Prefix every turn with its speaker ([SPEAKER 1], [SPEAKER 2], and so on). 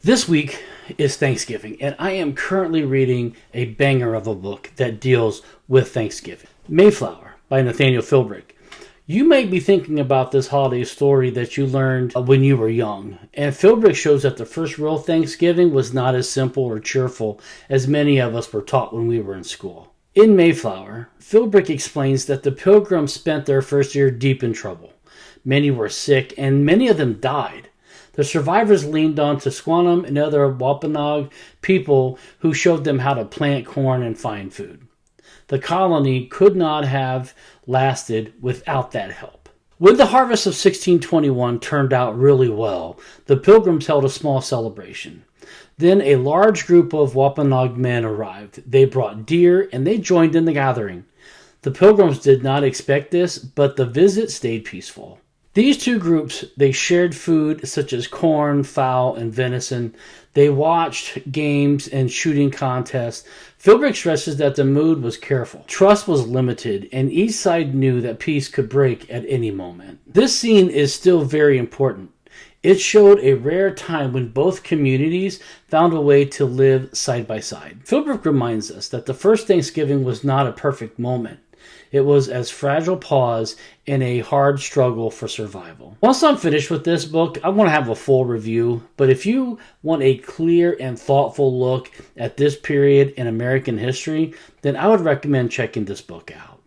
[SPEAKER 1] This week is Thanksgiving, and I am currently reading a banger of a book that deals with Thanksgiving. Mayflower by Nathaniel Philbrick. You might be thinking about this holiday story that you learned when you were young, and Philbrick shows that the first real Thanksgiving was not as simple or cheerful as many of us were taught when we were in school. In Mayflower, Philbrick explains that the Pilgrims spent their first year deep in trouble. Many were sick, and many of them died. The survivors leaned on Tisquantum and other Wampanoag people who showed them how to plant corn and find food. The colony could not have lasted without that help. When the harvest of 1621 turned out really well, the Pilgrims held a small celebration. Then a large group of Wampanoag men arrived. They brought deer and they joined in the gathering. The Pilgrims did not expect this, but the visit stayed peaceful. These two groups, they shared food such as corn, fowl, and venison. They watched games and shooting contests. Philbrick stresses that the mood was careful. Trust was limited, and each side knew that peace could break at any moment. This scene is still very important. It showed a rare time when both communities found a way to live side by side. Philbrick reminds us that the first Thanksgiving was not a perfect moment. It was as fragile pause in a hard struggle for survival. Once I'm finished with this book, I want to have a full review, but if you want a clear and thoughtful look at this period in American history, then I would recommend checking this book out.